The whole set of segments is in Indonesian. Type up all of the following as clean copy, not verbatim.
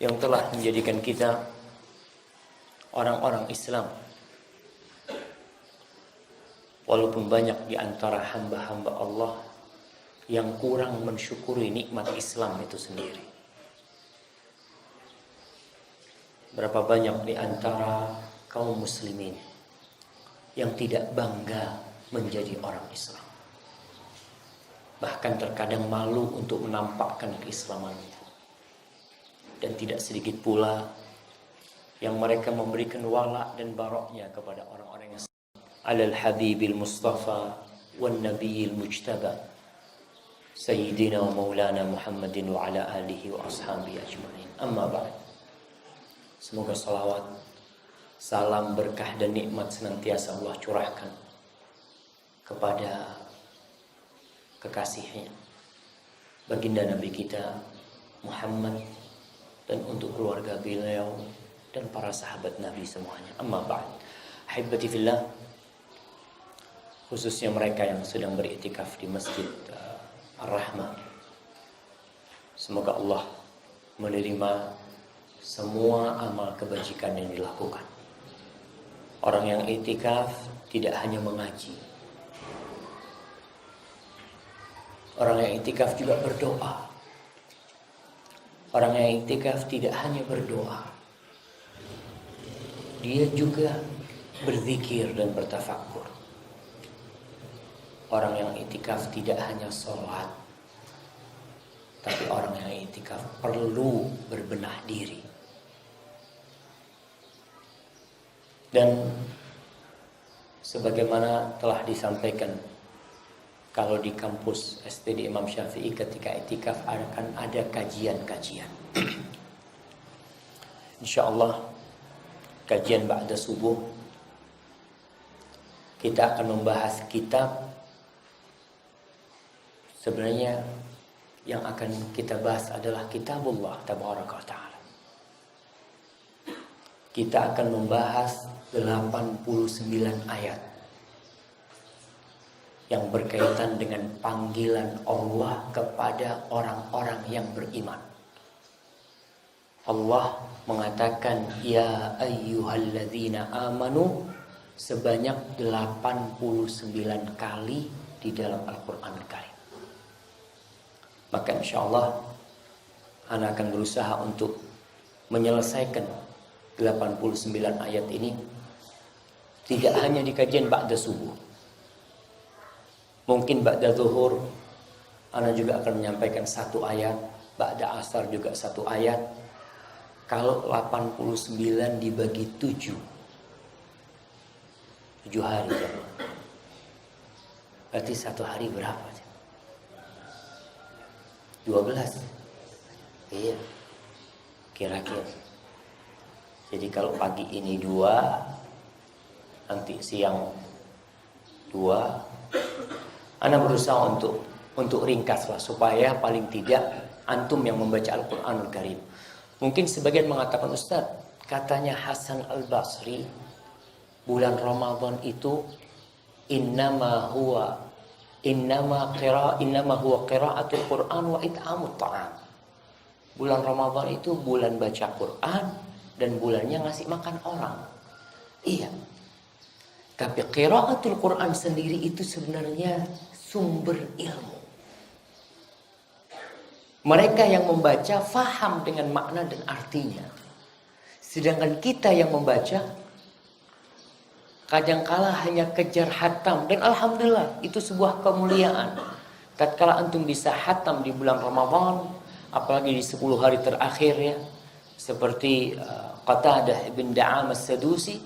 yang telah menjadikan kita orang-orang Islam. Walaupun banyak di antara hamba-hamba Allah yang kurang mensyukuri nikmat Islam itu sendiri. Berapa banyak di antara kaum muslimin yang tidak bangga menjadi orang Islam. Bahkan terkadang malu untuk menampakkan keislamannya. Dan tidak sedikit pula yang mereka memberikan wala dan baroknya kepada orang-orang yang alal habibil mustafa wan nabiyil mujtaba sayyidina wa maulana Muhammadin wa ala alihi wa ashabihi ajma'in. Amma ba'd. Semoga salawat, salam, berkah dan nikmat senantiasa Allah curahkan kepada kekasihnya, baginda Nabi kita Muhammad, dan untuk keluarga beliau dan para sahabat Nabi semuanya. Amma ba'd. Ahibbati fillah, khususnya mereka yang sedang beriktikaf di Masjid Ar-Rahmah. Semoga Allah menerima semua amal kebajikan yang dilakukan. Orang yang iktikaf tidak hanya mengaji. Orang yang iktikaf juga berdoa. Orang yang iktikaf tidak hanya berdoa, dia juga berzikir dan bertafakur. Orang yang iktikaf tidak hanya sholat, tapi orang yang iktikaf perlu berbenah diri. Dan sebagaimana telah disampaikan, kalau di kampus STD Imam Syafi'i ketika iktikaf akan ada kajian-kajian. InsyaAllah kajian ba'da subuh kita akan membahas kitab. Sebenarnya yang akan kita bahas adalah Kitabullah Tabaraka wa Ta'ala. Kita akan membahas 89 ayat yang berkaitan dengan panggilan Allah kepada orang-orang yang beriman. Allah mengatakan ya ayyuhalladzina amanu sebanyak 89 kali di dalam Al-Qur'an Al-Karim. Maka insyaallah ana akan berusaha untuk menyelesaikan 89 ayat ini tidak hanya di kajian ba'da subuh. Mungkin ba'da zuhur ana juga akan menyampaikan satu ayat, ba'da asar juga satu ayat. Kalau 89 dibagi 7 hari ya. Berarti satu hari berapa? 12. Iya. Kira-kira. Jadi kalau pagi ini 2, nanti siang 2. Ana berusaha untuk ringkaslah supaya paling tidak antum yang membaca Al-Qur'anul Karim. Mungkin sebagian mengatakan, Ustaz, katanya Hasan Al-Basri bulan Ramadan itu innama huwa qiraatul Qur'an wa it'amut ta'am. Bulan Ramadan itu bulan baca Quran dan bulannya ngasih makan orang. Iya. Tapi qiraatul Quran sendiri itu sebenarnya sumber ilmu. Mereka yang membaca faham dengan makna dan artinya. Sedangkan kita yang membaca kadangkala hanya kejar hatam. Dan alhamdulillah itu sebuah kemuliaan. Tatkala antum bisa hatam di bulan Ramadan, apalagi di 10 hari terakhir ya. Seperti Qatadah ibn Da'am as-Sadusi,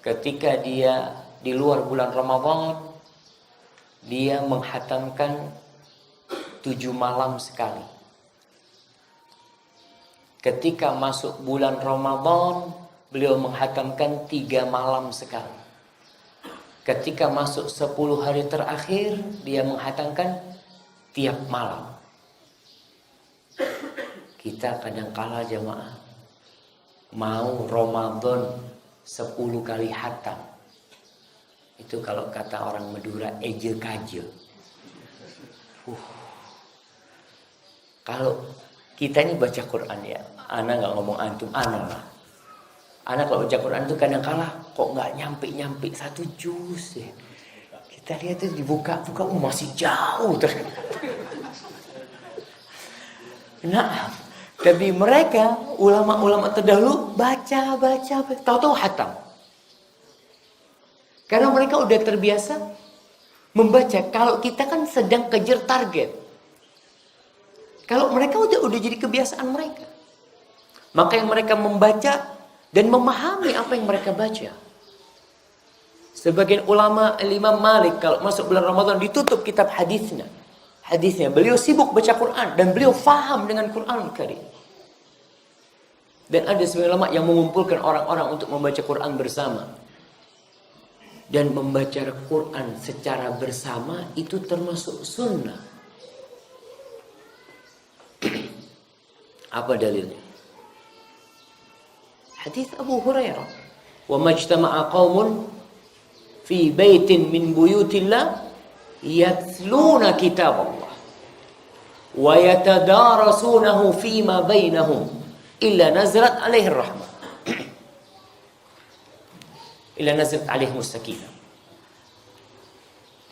ketika dia di luar bulan Ramadan, dia menghatamkan 7 malam sekali. Ketika masuk bulan Ramadan, beliau menghatamkan 3 malam sekali. Ketika masuk 10 hari terakhir, dia menghatamkan tiap malam. Kita kadangkala jamaah mau Ramadan 10 kali hatam. Itu kalau kata orang Madura eje kaje. Kalau Kita ini baca Quran ya. Ana nggak ngomong antum, ana lah. Ana kalau baca Quran itu kadang-kala kok nggak nyampe satu juz ya. Kita lihat itu dibuka-buka, masih jauh ternyata. Nah, tapi mereka ulama-ulama terdahulu baca, tahu-tahu hatam. Karena mereka udah terbiasa membaca. Kalau kita kan sedang kejar target. Kalau mereka udah jadi kebiasaan mereka. Maka yang mereka membaca dan memahami apa yang mereka baca. Sebagian ulama, Imam Malik kalau masuk bulan Ramadan ditutup kitab hadisnya. Beliau sibuk baca Quran dan beliau faham dengan Quran Karim. Dan ada sebagian ulama yang mengumpulkan orang-orang untuk membaca Quran bersama. Dan membaca Quran secara bersama itu termasuk sunnah. Apa dalilnya? Hadis Abu Hurairah, "Wa majtama'a qaumun fi baitin min buyutillah yatluna kitab Allah wa yatadarasunahu fima bainahum illa nazalat alaihi rahmah illa nazalat alaihi sakinah."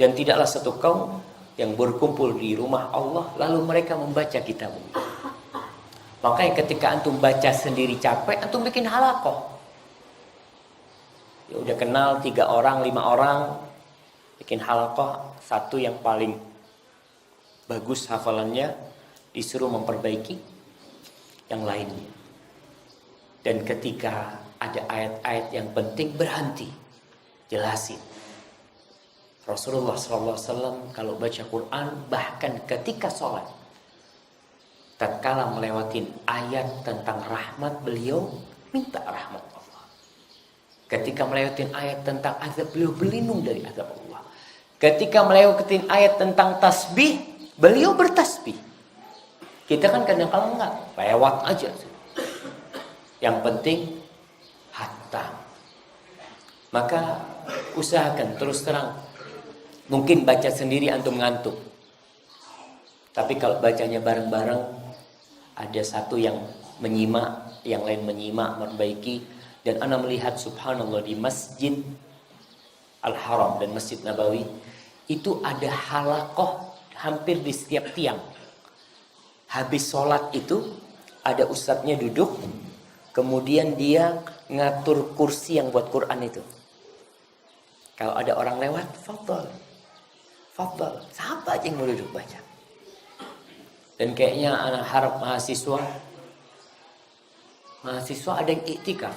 Dan tidaklah satu kaum yang berkumpul di rumah Allah lalu mereka membaca kitab Allah. Makanya ketika antum baca sendiri capek, antum bikin halaqah. Ya udah kenal 3 orang, 5 orang, bikin halaqah, satu yang paling bagus hafalannya disuruh memperbaiki yang lainnya. Dan ketika ada ayat-ayat yang penting berhenti, jelasin. Rasulullah SAW kalau baca Quran bahkan ketika sholat, tatkala melewatin ayat tentang rahmat, beliau minta rahmat Allah. Ketika melewatin ayat tentang azab, beliau berlindung dari azab Allah. Ketika melewatin ayat tentang tasbih, beliau bertasbih. Kita kan kadang-kadang enggak, lewat aja. Yang penting hatam. Maka usahakan terus terang. Mungkin baca sendiri antum ngantuk. Tapi kalau bacanya bareng-bareng, ada satu yang menyimak, yang lain menyimak, memperbaiki. Dan ana melihat subhanallah di Masjid Al-Haram dan Masjid Nabawi itu ada halaqah hampir di setiap tiang. Habis sholat itu ada ustadznya duduk, kemudian dia ngatur kursi yang buat Quran itu. Kalau ada orang lewat, fadhal. Siapa aja yang mau duduk baca. Dan kayaknya anak harap mahasiswa ada yang iktikaf.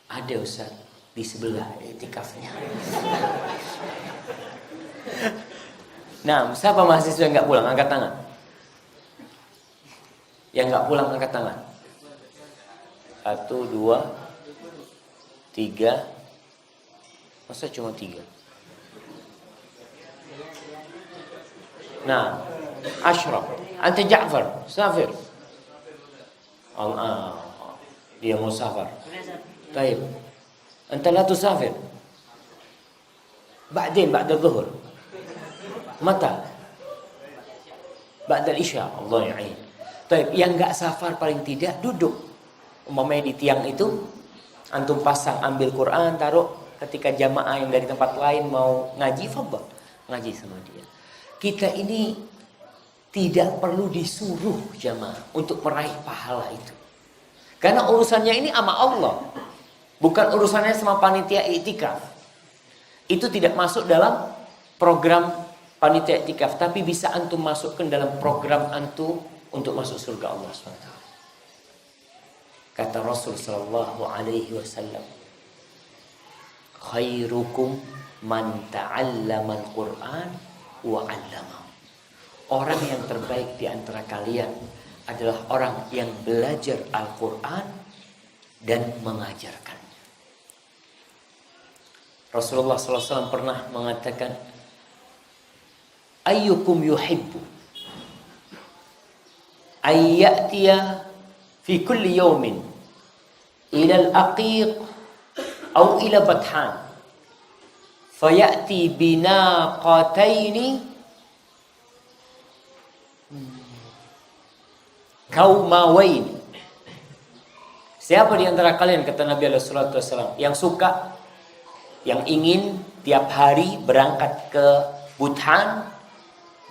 Ada Ustaz di sebelah iktikafnya. Nah, siapa mahasiswa yang nggak pulang? Angkat tangan. Yang nggak pulang angkat tangan. 1, 2, 3. Masa cuma 3? Nah, Ashraf, anta Ja'far, safir. Dia mau safar. Baik. Anta la tusafir. Ba'din, ba'da dhuhr. Mata? Ba'da isya. Allah ya'in. Baik, yang enggak safar paling tidak duduk. Umpamanya di tiang itu antum pasang, ambil Quran, taruh. Ketika jamaah yang dari tempat lain mau ngaji, fadhal, ngaji sama dia. Kita ini tidak perlu disuruh jamaah untuk meraih pahala itu. Karena urusannya ini sama Allah. Bukan urusannya sama panitia iktikaf. Itu tidak masuk dalam program panitia iktikaf. Tapi bisa antum masukkan dalam program antum untuk masuk surga Allah SWT. Kata Rasul SAW, khairukum man ta'allama al-Quran wa 'allamahu. Orang yang terbaik di antara kalian adalah orang yang belajar Al-Quran dan mengajarkannya. Rasulullah SAW pernah mengatakan, ayyukum yuhibbu ayyatiya fi kulli yawmin ila al-aqiq aw ila bathan fayati binaqataini kaumawain. Siapa di antara kalian, kata Nabi alaihi salatu wasallam, yang suka, yang ingin tiap hari berangkat ke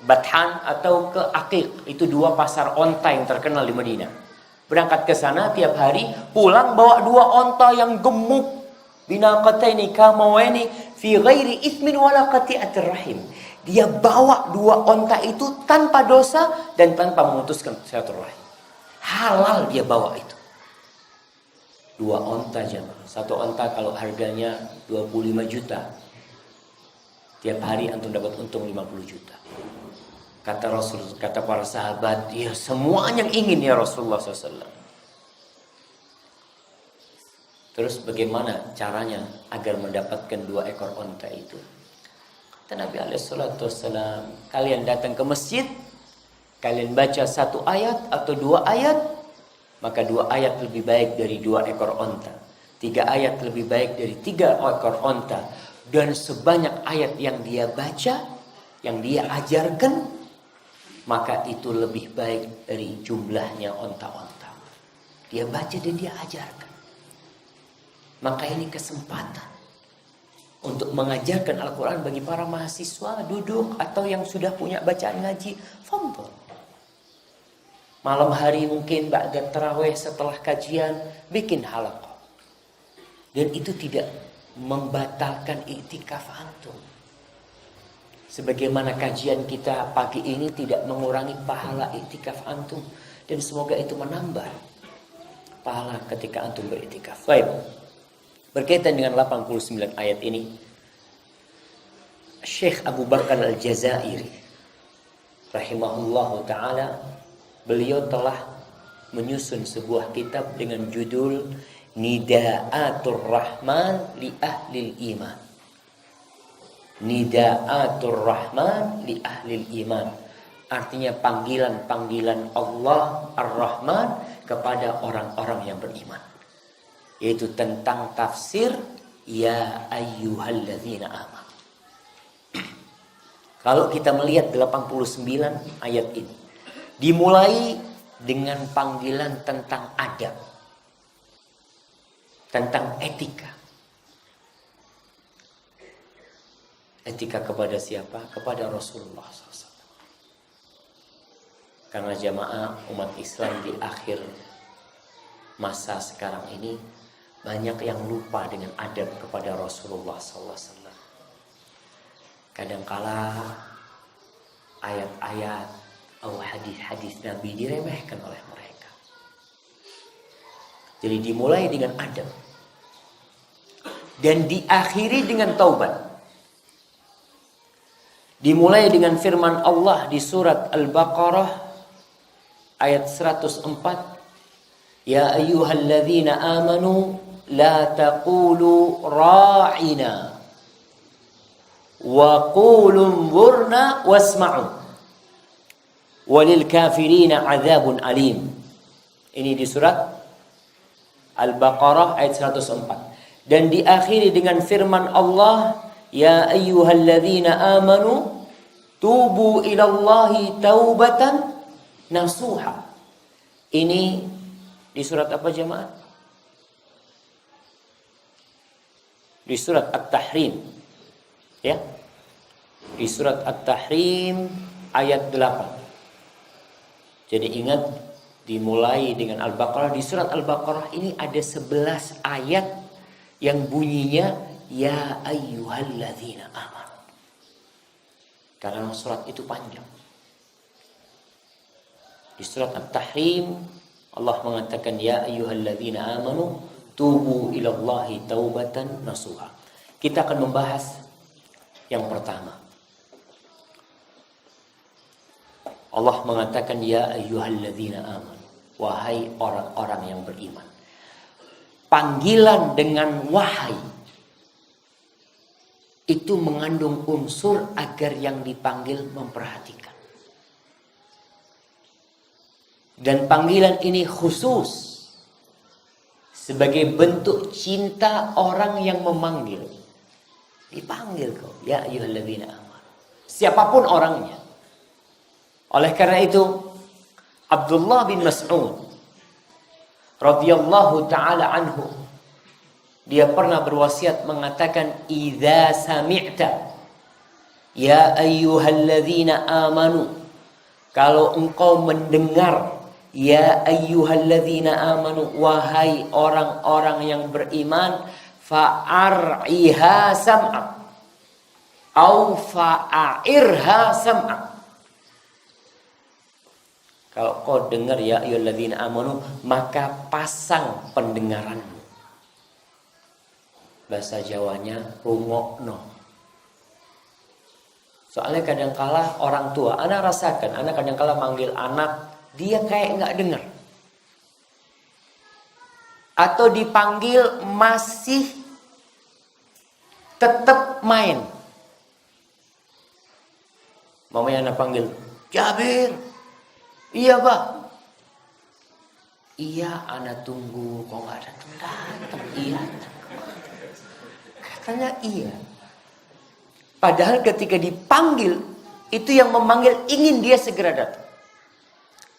Bathan atau ke Aqiq, itu dua pasar onta yang terkenal di Madinah. Berangkat ke sana tiap hari, pulang bawa dua onta yang gemuk. Binaqataini kamawaini fi ghairi ithmin wala qati'atir rahim. Dia bawa dua onta itu tanpa dosa dan tanpa memutuskan silaturahim. Halal dia bawa itu. Dua onta jemaah. Satu onta kalau harganya 25 juta. Tiap hari antum dapat untung 50 juta. Kata Rasul, kata para sahabat, ya semuanya ingin ya Rasulullah SAW. Terus bagaimana caranya agar mendapatkan dua ekor onta itu? Kata Nabi SAW, kalian datang ke masjid, kalian baca satu ayat atau dua ayat, maka dua ayat lebih baik dari dua ekor onta. 3 ayat lebih baik dari 3 ekor onta. Dan sebanyak ayat yang dia baca, yang dia ajarkan, maka itu lebih baik dari jumlahnya onta-onta. Dia baca dan dia ajarkan. Maka ini kesempatan untuk mengajarkan Al-Quran bagi para mahasiswa duduk atau yang sudah punya bacaan ngaji. Fadhol. Malam hari mungkin ba'da tarawih setelah kajian bikin halaqah. Dan itu tidak membatalkan iktikaf antum. Sebagaimana kajian kita pagi ini tidak mengurangi pahala iktikaf antum. Dan semoga itu menambah pahala ketika antum beriktikaf. Baik. Berkaitan dengan 89 ayat ini, Syekh Abu Bakar Al-Jazairi rahimahullahu ta'ala, beliau telah menyusun sebuah kitab dengan judul Nida'atur Rahman li Ahlil Iman. Nida'atur Rahman li Ahlil Iman. Artinya panggilan-panggilan Allah Ar-Rahman kepada orang-orang yang beriman. Yaitu tentang tafsir ya ayyuhalladzina amanu. Kalau kita melihat 89 ayat ini, dimulai dengan panggilan tentang adab, tentang etika. Etika kepada siapa? Kepada Rasulullah SAW. Karena jamaah umat Islam di akhir masa sekarang ini banyak yang lupa dengan adab kepada Rasulullah SAW. Kadangkala ayat-ayat atau hadis-hadis Nabi diremehkan oleh mereka. Jadi dimulai dengan adab dan diakhiri dengan taubat. Dimulai dengan firman Allah di surat Al-Baqarah ayat 104, ya ayyuhalladzina amanu la taqulu ra'ina wa qulu anzurna wasma'u walil kafirina adzabun alim. Ini di surat Al-Baqarah ayat 104. Dan diakhiri dengan firman Allah, ya ayyuhalladzina amanu tubu ilallahi taubatan nasuha. Ini di surat apa jemaah? Di surat At-Tahrim. Ya. Di surat At-Tahrim ayat 8. Jadi ingat, dimulai dengan Al-Baqarah. Di surat Al-Baqarah ini ada 11 ayat yang bunyinya ya ayyuhalladzina amanu. Karena surat itu panjang. Di surat At-Tahrim Allah mengatakan ya ayyuhalladzina amanu tubu ilallahi taubatan nasuha. Kita akan membahas yang pertama. Allah mengatakan ya ayyuhalladzina amanu, wahai orang-orang yang beriman. Panggilan dengan wahai itu mengandung unsur agar yang dipanggil memperhatikan. Dan panggilan ini khusus sebagai bentuk cinta orang yang memanggil. Dipanggil kau, ya ayyuhalladzina amanu. Siapapun orangnya. Oleh karena itu, Abdullah bin Mas'ud radhiyallahu taala anhu, dia pernah berwasiat mengatakan, idza sami'ta ya ayyuhalladzina amanu, kalau engkau mendengar, ya ayyuhalladzina amanu, wahai orang-orang yang beriman, fa'ar'iha sam'ak au fa'airha sam'ak. Kalau kau dengar ya ayyuhalladzina amanu, maka pasang pendengaranmu. Bahasa Jawanya rungokno. Soalnya kadangkala orang tua, anak rasakan, anak kadangkala manggil anak, dia kayak nggak dengar. Atau dipanggil masih tetap main. Mamanya anak panggil, Jabir. Iya, Pak. Iya, anak tunggu, kok nggak datang. Iya. Katanya iya. Padahal ketika dipanggil, itu yang memanggil ingin dia segera datang.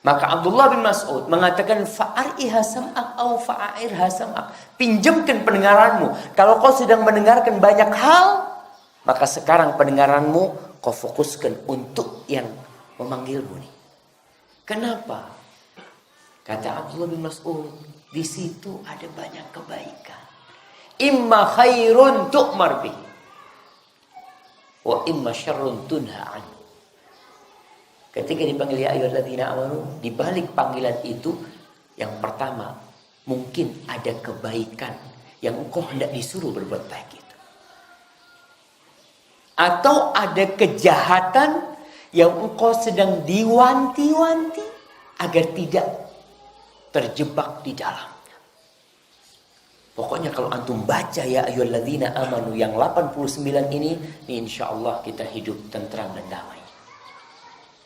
Maka Abdullah bin Mas'ud mengatakan, fa'ar'iha sam'ak au fa'airha sam'ak. Pinjamkan pendengaranmu. Kalau kau sedang mendengarkan banyak hal, maka sekarang pendengaranmu kau fokuskan untuk yang memanggilmu nih. Kenapa? Kata Abdullah bin Mas'ud, di situ ada banyak kebaikan. Imma khairun tu'mar bih, wa imma syarrun tunha an. Ketika dipanggil ya ayyuhalladzina amanu, di balik panggilan itu, yang pertama, mungkin ada kebaikan yang engkau hendak disuruh berbuat baik itu. Atau ada kejahatan yang engkau sedang diwanti-wanti agar tidak terjebak di dalamnya. Pokoknya kalau antum baca ya ayyuhalladzina amanu yang 89 ini insyaallah kita hidup tentram dan damai.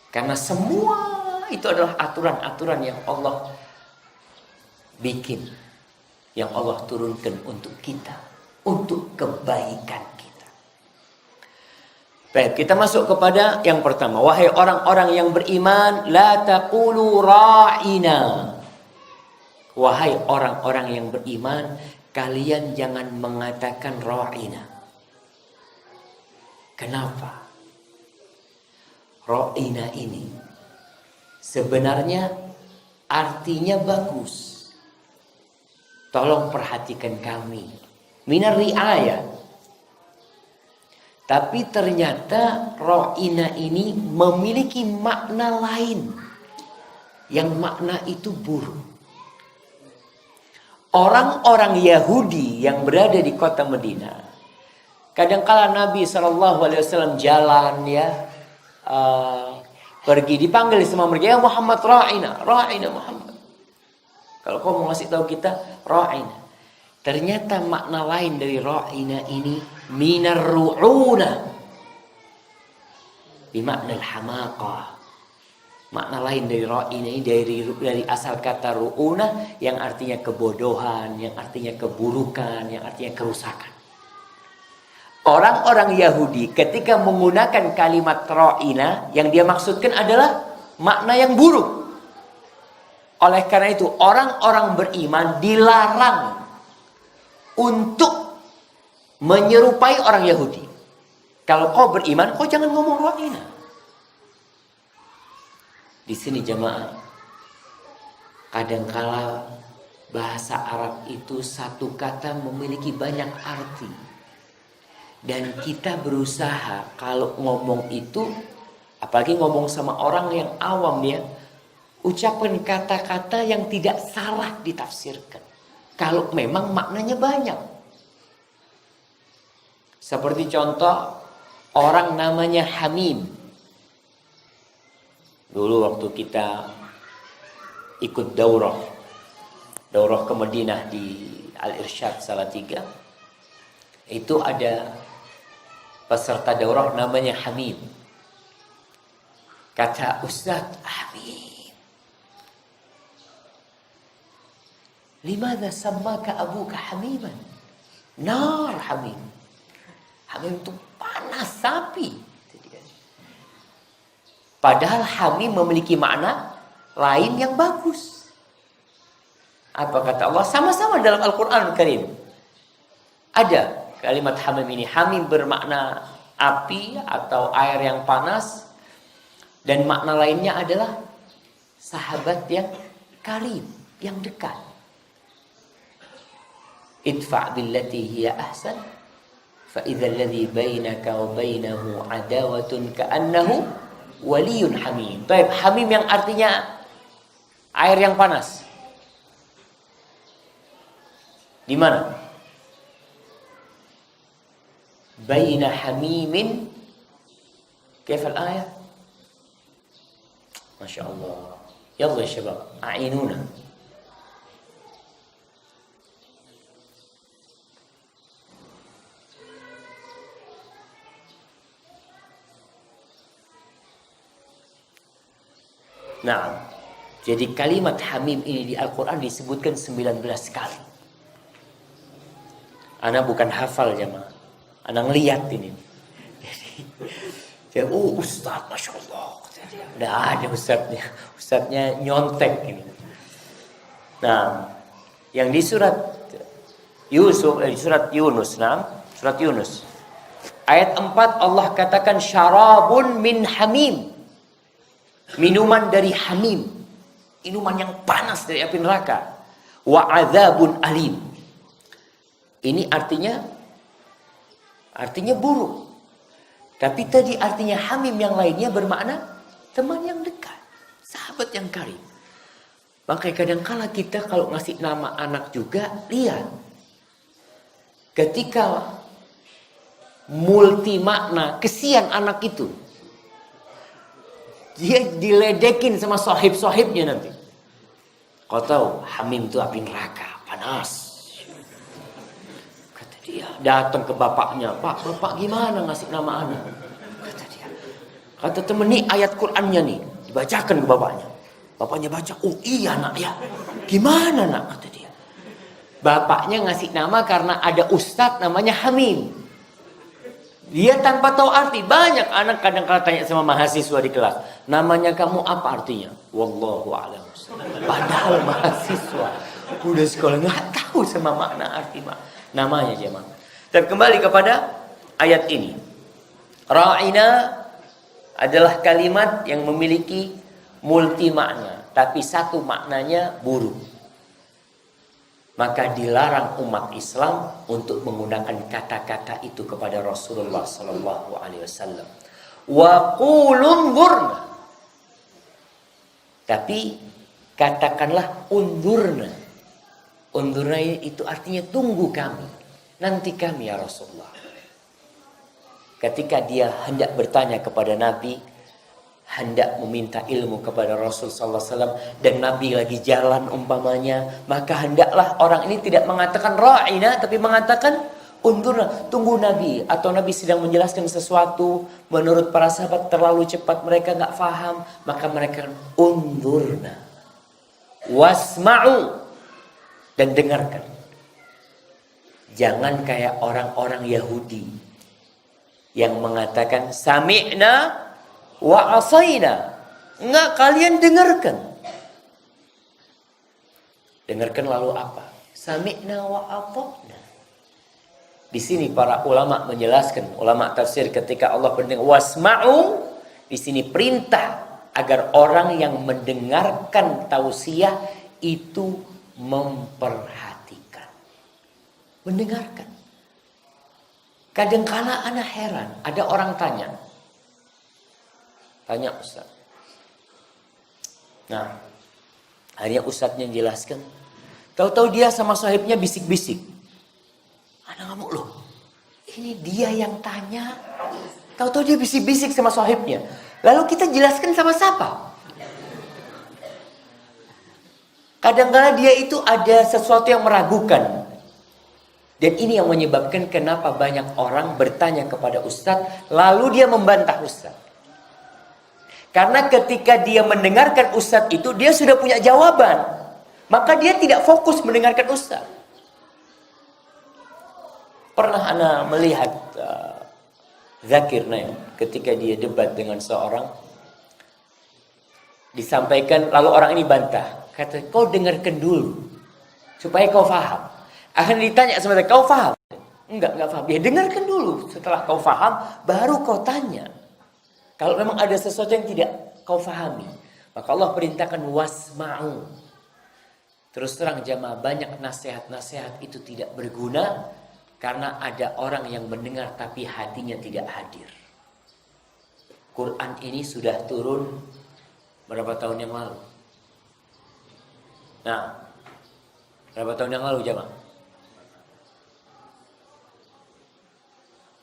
Karena semua itu adalah aturan-aturan yang Allah bikin, yang Allah turunkan untuk kita, untuk kebaikan kita. Baik, kita masuk kepada yang pertama. Wahai orang-orang yang beriman, la taqulu ra'ina. Wahai orang-orang yang beriman, kalian jangan mengatakan ra'ina. Kenapa? Ra'ina ini sebenarnya artinya bagus. Tolong perhatikan kami. Minar ri'ayah. Tapi ternyata ra'ina ini memiliki makna lain. Yang makna itu buruk. Orang-orang Yahudi yang berada di kota Madinah, kadangkala Nabi SAW jalan ya, pergi, dipanggil sama mereka, ya Muhammad ra'ina, ra'ina Muhammad. Kalau kau mau ngasih tahu kita ra'ina. Ternyata makna lain dari ra'ina ini minar ru'una, bimakna al-hamaqah. Makna lain dari ra'ina ini dari asal kata ru'una yang artinya kebodohan, yang artinya keburukan, yang artinya kerusakan. Orang-orang Yahudi ketika menggunakan kalimat ra'ina, yang dia maksudkan adalah makna yang buruk. Oleh karena itu orang-orang beriman dilarang untuk menyerupai orang Yahudi. Kalau kau beriman, kau jangan ngomong ra'ina. Di sini jemaah, kadangkala bahasa Arab itu satu kata memiliki banyak arti. Dan kita berusaha kalau ngomong itu, apalagi ngomong sama orang yang awam ya, ucapan kata-kata yang tidak salah ditafsirkan. Kalau memang maknanya banyak. Seperti contoh, orang namanya Hamim. Dulu waktu kita ikut daurah ke Madinah di Al-Irsyad Salatiga, itu ada peserta daurah namanya Hamim. Kata Ustaz, Hamim, limadha sammaka abuka Hamiman? Nar Hamim. Hamim itu panas sapi. Padahal Hamim memiliki makna lain yang bagus. Apa kata Allah? Sama-sama dalam Al-Quran Karim. Ada kalimat hamim ini. Hamim bermakna api atau air yang panas. Dan makna lainnya adalah sahabat yang karim, yang dekat. Idfa' billati hiya ahsan fa idzal ladzi bainaka wa bainahu adawatun ka'annahu waliyyun hamim. Baik, hamim yang artinya air yang panas. Di mana? Baina hamimin. Kaifal ayat? Masya Allah. Yalla ya syabab, a'inuna. Nah, jadi kalimat hamim ini di Al-Quran disebutkan 19 kali. Ana bukan hafal jemaah, ana ngeliat ini. Jadi, oh Ustaz, Masya Allah. Udah ada Ustaznya nyontek ini. Nah, yang di surat surat Yunus, surat Yunus. Ayat 4 Allah katakan syarabun min hamim. Minuman dari hamim. Minuman yang panas dari api neraka. Wa adzabun alim. Ini artinya buruk. Tapi tadi artinya hamim yang lainnya bermakna teman yang dekat, sahabat yang karib. Makanya kadang-kala kita kalau ngasih nama anak juga, lihat. Ketika multi makna, kesian anak itu. Dia diledekin sama sohib-sohibnya nanti. Kau tahu, hamim itu api neraka, panas. Dia datang ke bapaknya, Pak, bapak gimana ngasih nama anak? Kata dia. Kata temen nih ayat Qur'annya nih, dibacakan ke bapaknya. Bapaknya baca, oh iya nak ya. Gimana nak? Kata dia. Bapaknya ngasih nama karena ada ustadz namanya Hamim. Dia tanpa tahu arti. Banyak anak kadang-kadang tanya sama mahasiswa di kelas, namanya kamu apa artinya? Wallahu a'lam. Padahal mahasiswa udah sekolah nggak tahu sama makna arti namanya jemaah. Dan kembali kepada ayat ini. Ra'ina adalah kalimat yang memiliki multi makna, tapi satu maknanya buruk. Maka dilarang umat Islam untuk menggunakan kata-kata itu kepada Rasulullah sallallahu alaihi wasallam. Wa qulun dzurna. Tapi katakanlah unzurna. Unzurna itu artinya tunggu kami, nanti kami ya Rasulullah. Ketika dia hendak bertanya kepada Nabi, hendak meminta ilmu kepada Rasul sallallahu alaihi wasallam, dan Nabi lagi jalan umpamanya, maka hendaklah orang ini tidak mengatakan ra'ina, tapi mengatakan unzurna, tunggu Nabi. Atau Nabi sedang menjelaskan sesuatu, menurut para sahabat terlalu cepat, mereka nggak faham, maka mereka unzurna wasma'u, dan dengarkan. Jangan kayak orang-orang Yahudi yang mengatakan sami'na wa asaina. Enggak, kalian dengarkan. Dengarkan lalu apa? Sami'na wa ata'na. Di sini para ulama menjelaskan, ulama tafsir, ketika Allah berfirman wasma'u, di sini perintah agar orang yang mendengarkan tausiah itu memperhatikan, mendengarkan. Kadangkala ana heran, ada orang tanya Ustaz. Nah, akhirnya Ustaznya jelaskan. Tahu-tahu dia sama sahibnya bisik-bisik. Ana ngamuk loh. Ini dia yang tanya. Tahu-tahu dia bisik-bisik sama sahibnya. Lalu kita jelaskan sama siapa? Kadang-kadang dia itu ada sesuatu yang meragukan. Dan ini yang menyebabkan kenapa banyak orang bertanya kepada Ustadz, lalu dia membantah Ustadz. Karena ketika dia mendengarkan Ustadz itu, dia sudah punya jawaban. Maka dia tidak fokus mendengarkan Ustadz. Pernah ana melihat Zakir Naik ketika dia debat dengan seorang. Disampaikan, lalu orang ini bantah. Kata, kau dengarkan dulu. Supaya kau faham. Akan ditanya sebenarnya, kau faham? Enggak faham. Ya dengarkan dulu. Setelah kau faham, baru kau tanya. Kalau memang ada sesuatu yang tidak kau fahami, maka Allah perintahkan wasma'u. Terus terang jamaah, banyak nasihat-nasihat itu tidak berguna karena ada orang yang mendengar tapi hatinya tidak hadir. Quran ini sudah turun berapa tahun yang lalu? Nah, berapa tahun yang lalu jamaah?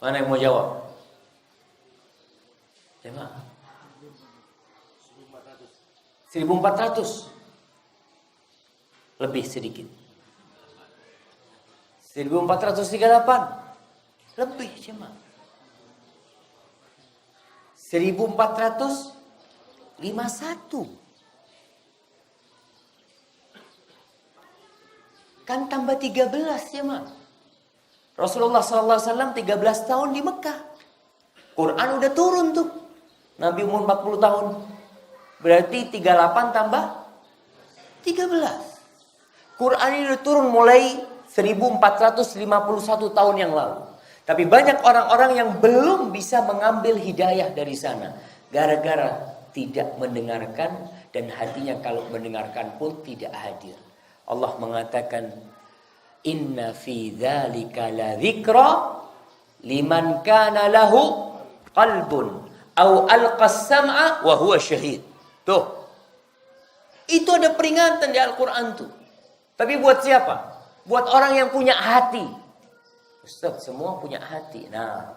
Mana yang mau jawab? Jamaah 1400 lebih sedikit 1438 lebih jemaah 1451 kan tambah 13 jemaah. Rasulullah SAW 13 tahun di Mekah, Quran udah turun tuh. Nabi umur 40 tahun, berarti 38 tambah 13. Quran ini udah turun mulai 1451 tahun yang lalu. Tapi banyak orang-orang yang belum bisa mengambil hidayah dari sana. Gara-gara tidak mendengarkan dan hatinya kalau mendengarkan pun tidak hadir. Allah mengatakan, Inna fi dzalika la dzikra liman kana lahu qalbun au alqas sam'a wa huwa syahid. Tuh. Itu ada peringatan di Al-Qur'an tuh. Tapi buat siapa? Buat orang yang punya hati. Ustaz, semua punya hati. Nah,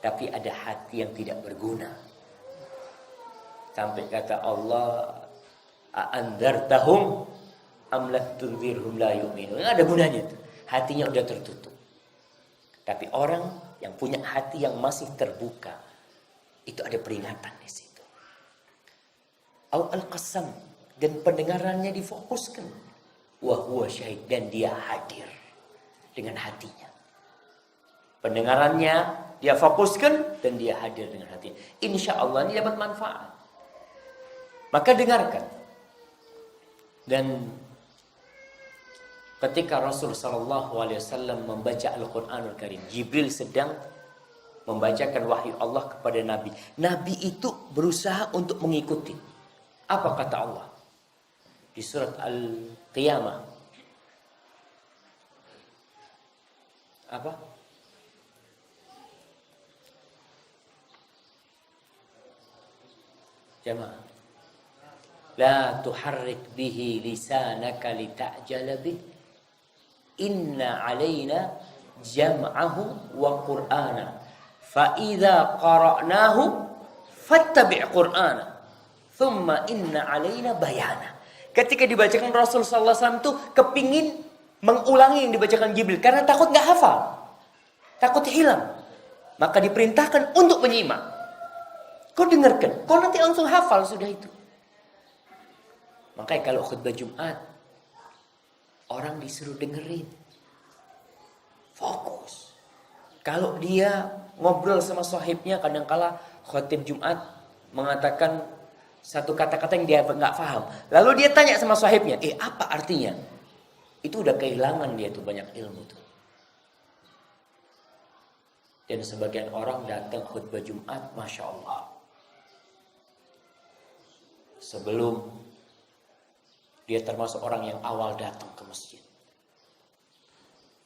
tapi ada hati yang tidak berguna. Sampai kata Allah, a'andzartahum am lam tunzirhum la yu'minun. Ada gunanya itu. Hatinya udah tertutup. Tapi orang yang punya hati yang masih terbuka, itu ada peringatan di situ. Au al-qasam, dan pendengarannya difokuskan. Wa huwa syahid, dan dia hadir dengan hatinya. Pendengarannya dia fokuskan dan dia hadir dengan hatinya. Insya Allah ini dapat manfaat. Maka dengarkan. Dan ketika Rasul SAW membaca Al-Quranul Karim, Jibril sedang membacakan wahyu Allah kepada Nabi. Nabi itu berusaha untuk mengikuti. Apa kata Allah? Di surat Al-Qiyamah. Apa? Jamaah. La tuharrik bihi lisanaka lita'jala bih. Inna alaina jam'ahu wa qur'ana. Fa idza qara'nahu fattabi' qur'ana. Thumma inna alaina bayana. Ketika dibacakan Rasul sallallahu alaihi wasallam itu kepingin mengulangi yang dibacakan Jibril karena takut nggak hafal, takut hilang, maka diperintahkan untuk menyimak. Kau dengarkan, kau nanti langsung hafal sudah itu. Makanya kalau khutbah Jumat orang disuruh dengerin, fokus. Kalau dia ngobrol sama sahibnya, kadangkala khotib Jumat mengatakan satu kata-kata yang dia nggak paham, lalu dia tanya sama sahibnya, apa artinya? Itu udah kehilangan dia tuh banyak ilmu tuh. Dan sebagian orang datang khutbah Jumat, masya Allah, sebelum dia termasuk orang yang awal datang ke masjid,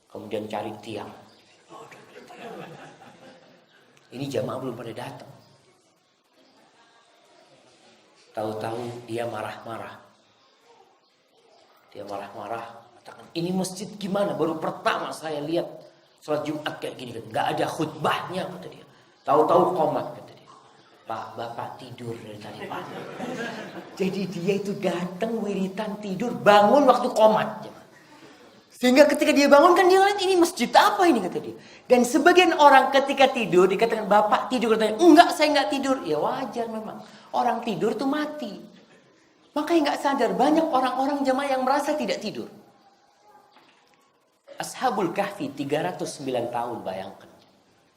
kemudian cari tiang. Ini jamaah belum pada datang. Tahu-tahu dia marah-marah. Dia marah-marah, katakan, ini masjid gimana? Baru pertama saya lihat sholat Jumat kayak gini. Gak ada khutbahnya, kata dia. Tahu-tahu qomat, kata dia. Pak, bapak tidur dari tadi pagi. Jadi dia itu datang wiritan tidur, bangun waktu qomat. Sehingga ketika dia bangun kan dia lihat, ini masjid apa ini, kata dia. Dan sebagian orang ketika tidur dikatakan, bapak tidur, katanya, enggak, saya enggak tidur. Ya wajar memang. Orang tidur tuh mati. Makanya nggak sadar banyak orang-orang jemaah yang merasa tidak tidur. Ashabul Kahfi 309 tahun, bayangkan.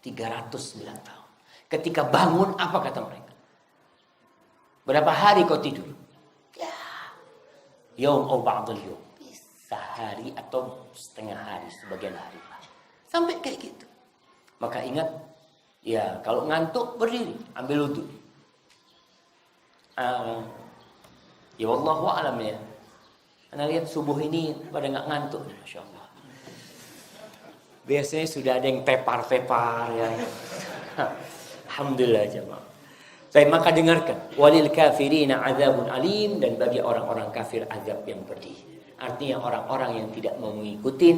309 tahun. Ketika bangun apa kata mereka? Berapa hari kau tidur? Ya, yaum atau ba'dul yaum. Sehari atau setengah hari, sebagian hari. Sampai kayak gitu. Maka ingat, ya kalau ngantuk berdiri, ambil wudu. Ya wallahu a'lam ya. Anda lihat subuh ini pada nggak ngantuk, Masya Allah. Biasanya sudah ada yang tepar-tepar ya. Alhamdulillah jemaah. Baik, maka dengarkan. Walil kafirina azabun alim, dan bagi orang-orang kafir azab yang pedih. Artinya orang-orang yang tidak mau mengikuti.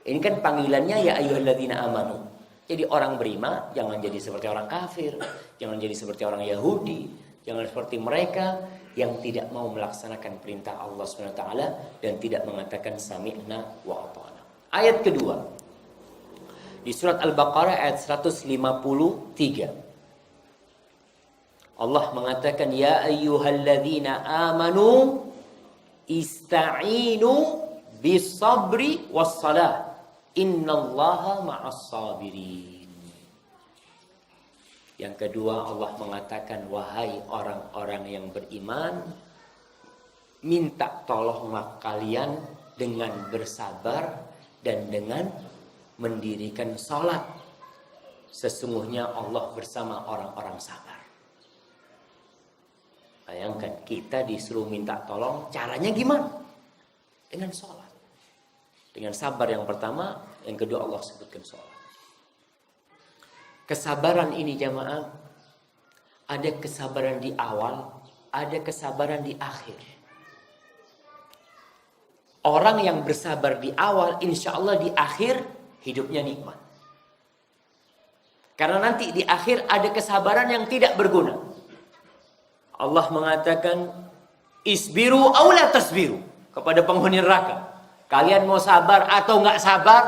Ini kan panggilannya ya ayyuhalladzina amanu. Jadi orang beriman jangan jadi seperti orang kafir, jangan jadi seperti orang Yahudi, jangan seperti mereka yang tidak mau melaksanakan perintah Allah SWT dan tidak mengatakan sami'na wa ata'na. Ayat kedua di surat Al-Baqarah ayat 153. Allah mengatakan ya ayyuhalladzina amanu ista'inu bis-sabri was-salah innallaha ma'as sabirin. Yang kedua Allah mengatakan wahai orang-orang yang beriman, minta tolonglah kalian dengan bersabar dan dengan mendirikan salat. Sesungguhnya Allah bersama orang-orang sabar. Bayangkan kita disuruh minta tolong, caranya gimana? Dengan salat. Dengan sabar yang pertama, yang kedua Allah sebutkan salat. Kesabaran ini jamaah, ada kesabaran di awal, ada kesabaran di akhir. Orang yang bersabar di awal, insya Allah di akhir hidupnya nikmat. Karena nanti di akhir ada kesabaran yang tidak berguna. Allah mengatakan, isbiru aw la tasbiru, kepada penghuni neraka. Kalian mau sabar atau nggak sabar,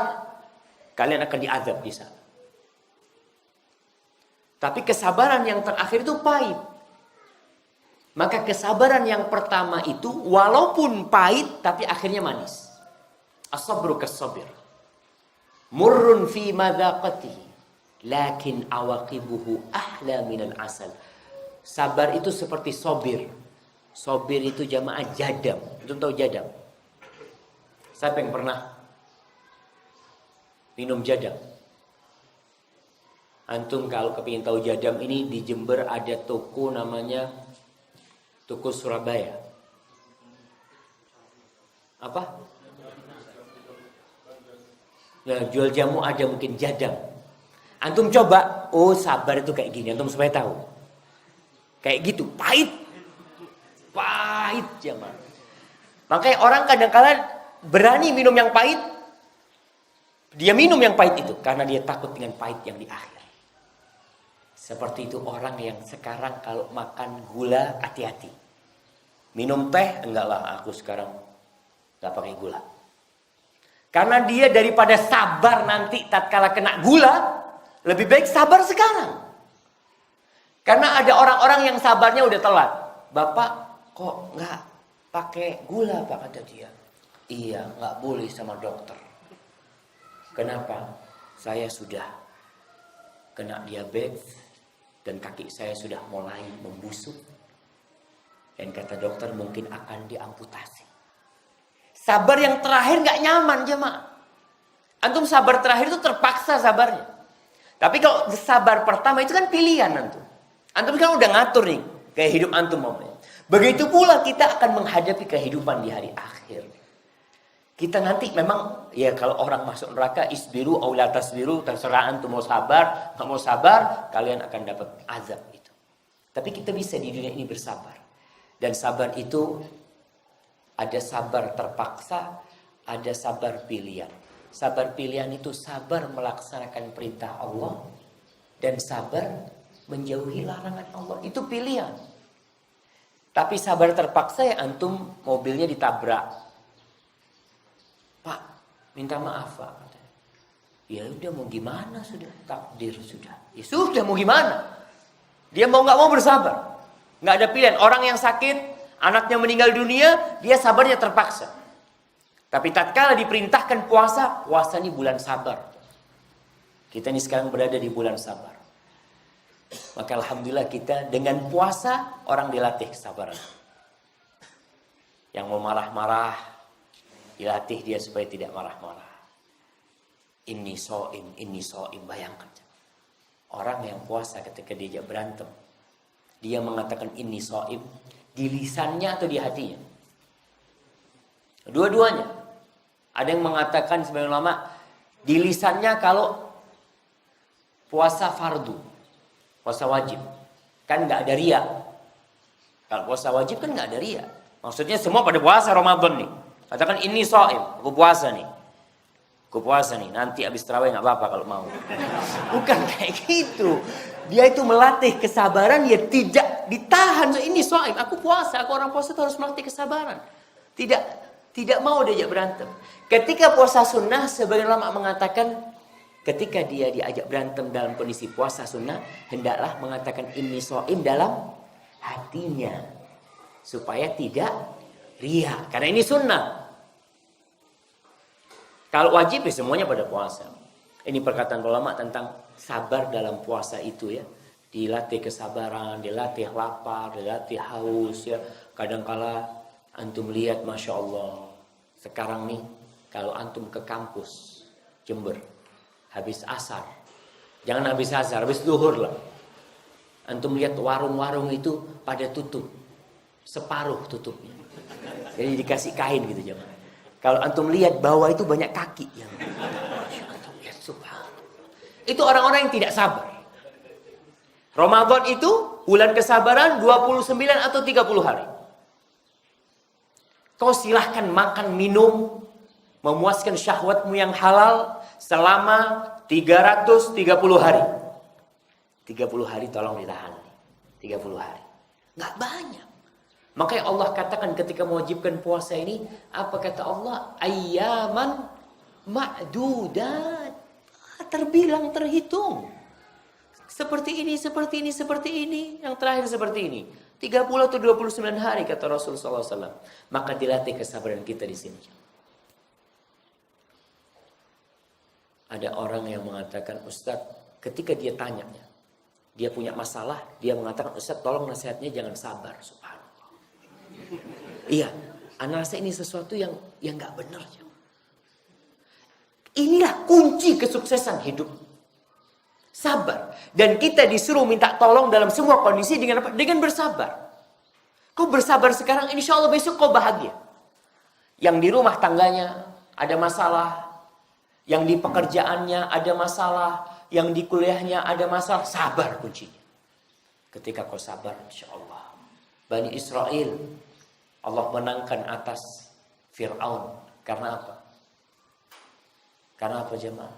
kalian akan diazab di sana. Tapi kesabaran yang terakhir itu pahit. Maka kesabaran yang pertama itu walaupun pahit tapi akhirnya manis. As-sabru kas-sabir. Murrun fi madaqatihi lakin awaqibuhu ahla minal asal. Sabar itu seperti sobir. Sobir itu jamaah jadam. Antum tahu jadam? Siapa yang pernah minum jadam? Antum kalau kepingin tahu jadam ini, di Jember ada toko namanya Toko Surabaya. Apa? Nah, jual jamu ada mungkin jadam. Antum coba, oh sabar itu kayak gini, antum supaya tahu. Kayak gitu, pahit. Pahit jamaah. Makanya orang kadang-kadang berani minum yang pahit. Dia minum yang pahit itu karena dia takut dengan pahit yang di akhir. Seperti itu orang yang sekarang kalau makan gula hati-hati. Minum teh, enggak lah aku sekarang enggak pakai gula. Karena dia daripada sabar nanti tatkala kena gula, lebih baik sabar sekarang. Karena ada orang-orang yang sabarnya udah telat. Bapak kok enggak pakai gula Pak, kata dia. Iya, enggak boleh sama dokter. Kenapa? Saya sudah kena diabetes. Dan kaki saya sudah mulai membusuk. Dan kata dokter mungkin akan diamputasi. Sabar yang terakhir gak nyaman jemaah. Antum sabar terakhir itu terpaksa sabarnya. Tapi kalau sabar pertama itu kan pilihan antum. Antum kan udah ngatur nih kayak hidup antum momennya. Begitu pula kita akan menghadapi kehidupan di hari akhir. Kita nanti memang, ya kalau orang masuk neraka, isbiru aw la tasbiru, terserah antum mau sabar, nggak mau sabar, kalian akan dapat azab itu. Tapi kita bisa di dunia ini bersabar. Dan sabar itu, ada sabar terpaksa, ada sabar pilihan. Sabar pilihan itu sabar melaksanakan perintah Allah, dan sabar menjauhi larangan Allah. Itu pilihan. Tapi sabar terpaksa ya antum mobilnya ditabrak. Pak, minta maaf Pak. Ya udah mau gimana sudah, takdir sudah. Ya sudah mau gimana? Dia mau nggak mau bersabar. Nggak ada pilihan. Orang yang sakit, anaknya meninggal dunia, dia sabarnya terpaksa. Tapi tatkala diperintahkan puasa, puasa ini bulan sabar. Kita ini sekarang berada di bulan sabar. Maka alhamdulillah kita dengan puasa orang dilatih kesabaran. Yang mau marah-marah dilatih dia supaya tidak marah-marah. Inni so'im, bayangkan. Orang yang puasa ketika diajak berantem, dia mengatakan inni so'im di lisannya atau di hatinya? Dua-duanya. Ada yang mengatakan sebagian ulama di lisannya kalau puasa fardu, puasa wajib, kan nggak ada riya. Kalau puasa wajib kan nggak ada riya. Maksudnya semua pada puasa Ramadan nih. Katakan ini shaim, aku puasa nih. Aku puasa nih, nanti habis tarawih nggak apa-apa kalau mau. Bukan kayak gitu. Dia itu melatih kesabaran, ya tidak ditahan. Ini shaim, aku puasa, aku orang puasa itu harus melatih kesabaran. Tidak mau diajak berantem. Ketika puasa sunnah, sebagian ulama mengatakan ketika dia diajak berantem dalam kondisi puasa sunnah, hendaklah mengatakan ini shaim dalam hatinya. Supaya tidak riya. Karena ini sunnah. Kalau wajib ya semuanya pada puasa. Ini perkataan ulama tentang sabar dalam puasa itu ya. Dilatih kesabaran, dilatih lapar, dilatih haus ya. Kadangkala antum lihat Masya Allah. Sekarang nih kalau antum ke kampus Jember. Habis asar. Jangan habis asar, habis zuhur lah. Antum lihat warung-warung itu pada tutup. Separuh tutupnya. Jadi dikasih kain gitu jangan. Kalau antum lihat bawah itu banyak kaki yang itu orang-orang yang tidak sabar. Ramadan itu bulan kesabaran 29 atau 30 hari. Kau silahkan makan minum memuaskan syahwatmu yang halal selama 330 hari. 30 hari tolong ditahan. 30 hari. Nggak banyak. Makanya Allah katakan ketika mewajibkan puasa ini, apa kata Allah? Ayyaman ma'dudat. Terbilang, terhitung. Seperti ini, seperti ini, seperti ini. Yang terakhir seperti ini. 30 atau 29 hari kata Rasulullah SAW. Maka dilatih kesabaran kita di sini. Ada orang yang mengatakan, Ustadz, ketika dia tanya, dia punya masalah, dia mengatakan, Ustadz tolong nasihatnya jangan sabar. Subhanallah. Iya, ana rasa ini sesuatu yang nggak benar. Inilah kunci kesuksesan hidup. Sabar. Dan kita disuruh minta tolong dalam semua kondisi dengan apa? Dengan bersabar. Kau bersabar sekarang, insya Allah besok kau bahagia. Yang di rumah tangganya ada masalah, yang di pekerjaannya ada masalah, yang di kuliahnya ada masalah, sabar kuncinya. Ketika kau sabar, insya Allah. Bani Israel, Allah menangkan atas Fir'aun. Karena apa? Karena apa jemaah?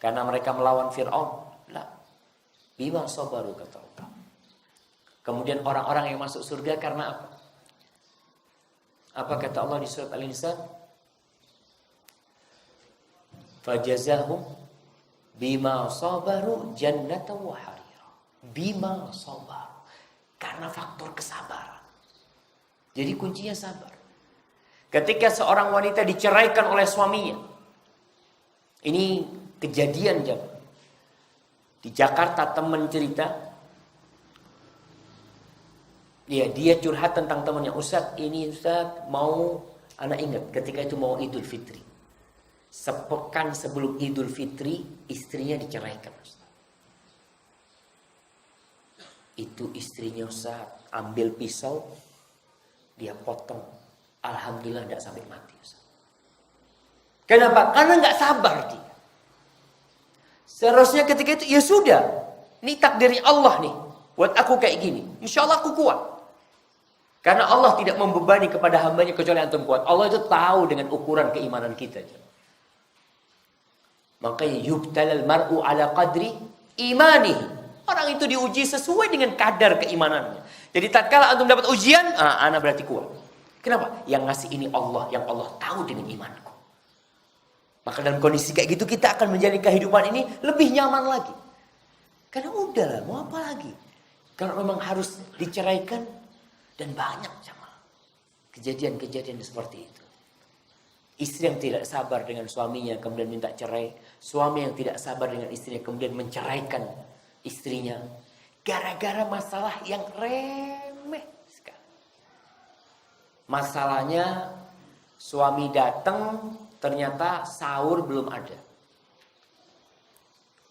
Karena mereka melawan Fir'aun? Lah. Bima sabaru kata Allah. Kemudian orang-orang yang masuk surga karena apa? Apa kata Allah di surat Al-Insan? Fajazahum bima sabaru jannatan wa harira. Bima sabaru. Karena faktor kesabaran. Jadi kuncinya sabar. Ketika seorang wanita diceraikan oleh suaminya. Ini kejadian jemaah. Di Jakarta teman cerita. Dia curhat tentang temannya. Ustaz, ini Ustaz mau, anak ingat ketika itu mau Idul Fitri. Sepekan sebelum Idul Fitri, istrinya diceraikan. Ustaz. Itu istrinya Ustaz ambil pisau, dia potong. Alhamdulillah tidak sampai mati Ustaz. Kenapa? Karena nggak sabar dia. Seharusnya ketika itu, ya sudah. Ini takdirnya Allah nih. Buat aku kayak gini. Insya Allah aku kuat. Karena Allah tidak membebani kepada hambanya kecuali antum kuat. Allah itu tahu dengan ukuran keimanan kita. Makanya yubtalal mar'u ala qadri imanihi. Orang itu diuji sesuai dengan kadar keimanannya. Jadi tatkala antum dapat ujian, ana berarti kuat. Kenapa? Yang ngasih ini Allah, yang Allah tahu dengan imanku. Maka dalam kondisi kayak gitu kita akan menjalani kehidupan ini lebih nyaman lagi. Karena udahlah, mau apa lagi? Kalau memang harus diceraikan dan banyak sama kejadian-kejadian seperti itu. Istri yang tidak sabar dengan suaminya kemudian minta cerai, suami yang tidak sabar dengan istrinya kemudian menceraikan istrinya. Gara-gara masalah yang remeh sekali. Masalahnya suami datang ternyata sahur belum ada.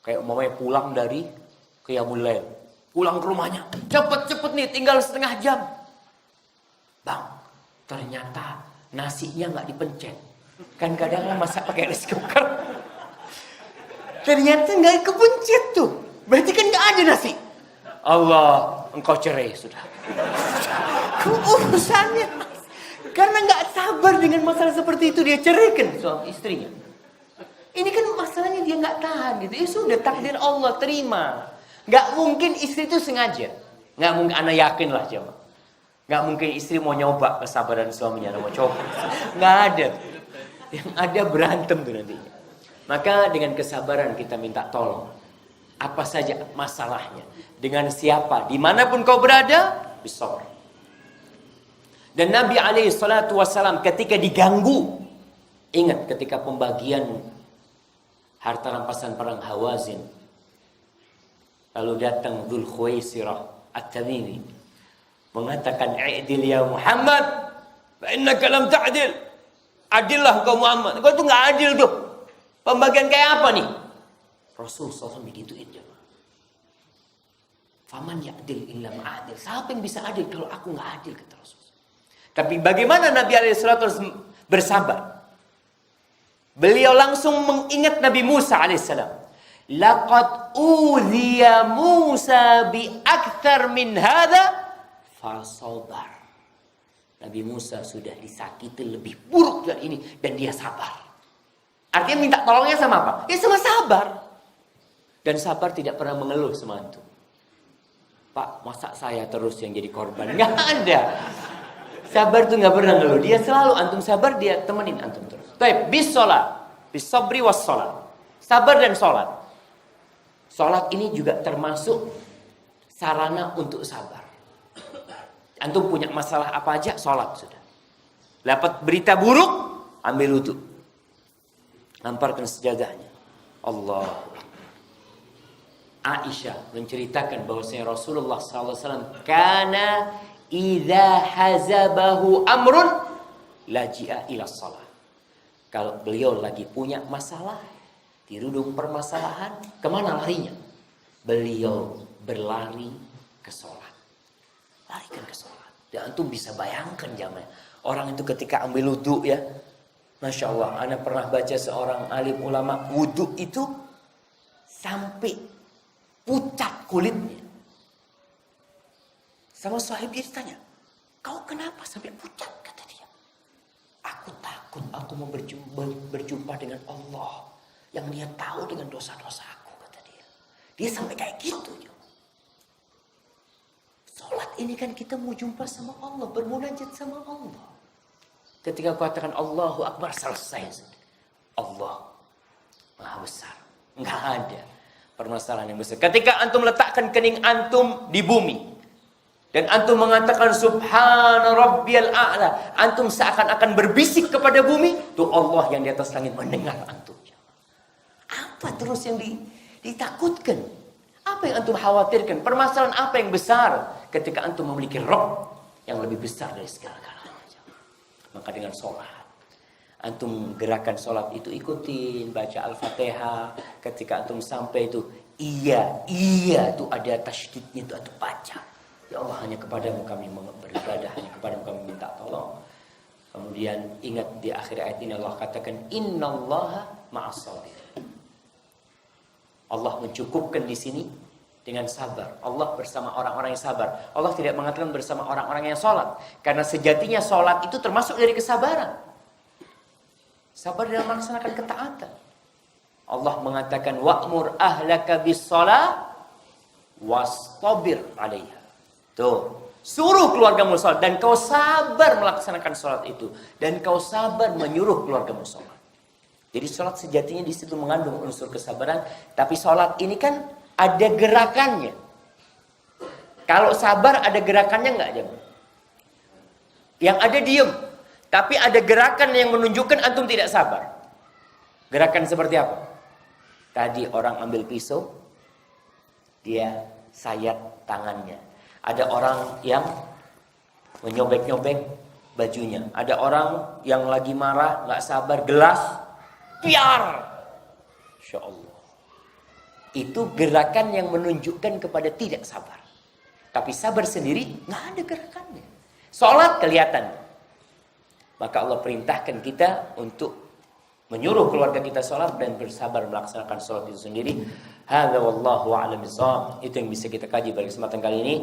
Kayak umpamanya pulang dari Qiyamul Lail. Pulang ke rumahnya. Cepet-cepet nih, tinggal setengah jam. Bang, ternyata nasinya nggak dipencet. Kan kadang masak pakai rice cooker. Ternyata nggak kepencet tuh. Berarti kan nggak ada nasi. Allah, engkau cerai sudah. Urusannya. Karena nggak sabar dengan masalah seperti itu, dia ceraikan suami istrinya. Ini kan masalahnya dia nggak tahan gitu. Ya sudah, takdir Allah, terima. Nggak mungkin istri itu sengaja. Nggak mungkin, anak yakin lah jemaah. Nggak mungkin istri mau nyoba kesabaran suaminya, mau coba. Nggak ada. Yang ada berantem tuh nantinya. Maka dengan kesabaran kita minta tolong. Apa saja masalahnya. Dengan siapa, dimanapun kau berada, bersabar. Dan Nabi SAW ketika diganggu. Ingat ketika pembagian harta rampasan perang Hawazin. Lalu datang Dzul Khuwaisirah At-Tamimi. Mengatakan, "I'dil ya Muhammad, fa innaka lam ta'dil." Adillah kau Muhammad. Kau tuh enggak adil tuh. Pembagian kayak apa nih? Rasul SAW begituin jemaah. Faman ya'dil illa ma'adil. Siapa yang bisa adil kalau aku enggak adil, kata Rasul. Tapi bagaimana Nabi SAW bersabar? Beliau langsung mengingat Nabi Musa alaihissalam. Laqad udhiya Musa bi akthar min hadha fasabar. Nabi Musa sudah disakiti lebih buruk dari ini dan dia sabar. Artinya minta tolongnya sama apa? Ya sama sabar. Dan sabar tidak pernah mengeluh sama antum. Pak, masa saya terus yang jadi korban? Nggak ada. Sabar tuh nggak pernah ngeluh. Dia selalu antum sabar, dia temenin antum terus. Baik, bis sholat, bis sabri was sholat. Sabar dan sholat. Sholat ini juga termasuk sarana untuk sabar. Antum punya masalah apa aja, sholat sudah. Dapat berita buruk, ambil wudhu. Lamparkan sejadahnya. Allah. Aisyah menceritakan bahwasanya Rasulullah SAW kana idza hazabahu amrun laji'a ila shalah. Kalau beliau lagi punya masalah, dirudung permasalahan, kemana larinya? Beliau berlari ke sholat. Larikan ke sholat. Dan antum bisa bayangkan jamaah. Orang itu ketika ambil wudhu ya. Masya Allah, ana pernah baca seorang alim ulama, wudhu itu sampai pucat kulitnya. Sama sahib dia ditanya, kau kenapa sampai pucat? Kata dia, aku takut aku mau berjumpa dengan Allah yang dia tahu dengan dosa-dosa aku, kata dia. Dia sampai kayak gitu. Sholat ini kan kita mau jumpa sama Allah, bermunajat sama Allah. Ketika kau katakan Allahu Akbar, selesai. Allah Maha Besar. Enggak ada permasalahan yang besar. Ketika antum letakkan kening antum di bumi dan antum mengatakan Subhana Rabbiyal A'la, antum seakan-akan berbisik kepada bumi, tuh Allah yang di atas langit mendengar antum. Apa terus yang ditakutkan? Apa yang antum khawatirkan? Permasalahan apa yang besar ketika antum memiliki Rabb yang lebih besar dari segala-galanya? Maka dengan sholat, antum gerakan sholat itu ikutin, baca Al-Fatihah. Ketika antum sampai itu, iya itu ada tasydidnya itu antum baca. Ya Allah, hanya kepadamu kami beribadah, hanya kepadamu kami minta tolong. Kemudian ingat di akhir ayat ini Allah katakan innallaha ma'as sabirin. Allah mencukupkan di sini dengan sabar. Allah bersama orang-orang yang sabar. Allah tidak mengatakan bersama orang-orang yang sholat. Karena sejatinya sholat itu termasuk dari kesabaran. Sabar dalam melaksanakan ketaatan. Allah mengatakan wa'mur ahlaka bis-shalah wastabir 'alaiha. Tuh, suruh keluargamu sholat dan kau sabar melaksanakan sholat itu, dan kau sabar menyuruh keluargamu sholat. Jadi sholat sejatinya di situ mengandung unsur kesabaran, tapi sholat ini kan ada gerakannya. Kalau sabar ada gerakannya enggak, jemaah? Yang ada diem, tapi ada gerakan yang menunjukkan antum tidak sabar. Gerakan seperti apa? Tadi orang ambil pisau, dia sayat tangannya. Ada orang yang menyobek-nyobek bajunya. Ada orang yang lagi marah, nggak sabar, gelas, piar. Insya Allah. Itu gerakan yang menunjukkan kepada tidak sabar. Tapi sabar sendiri nggak ada gerakannya. Sholat kelihatan. Maka Allah perintahkan kita untuk menyuruh keluarga kita sholat dan bersabar melaksanakan sholat itu sendiri. Hadza wallahu a'lam bishawab. Itu yang bisa kita kaji pada kesempatan kali ini.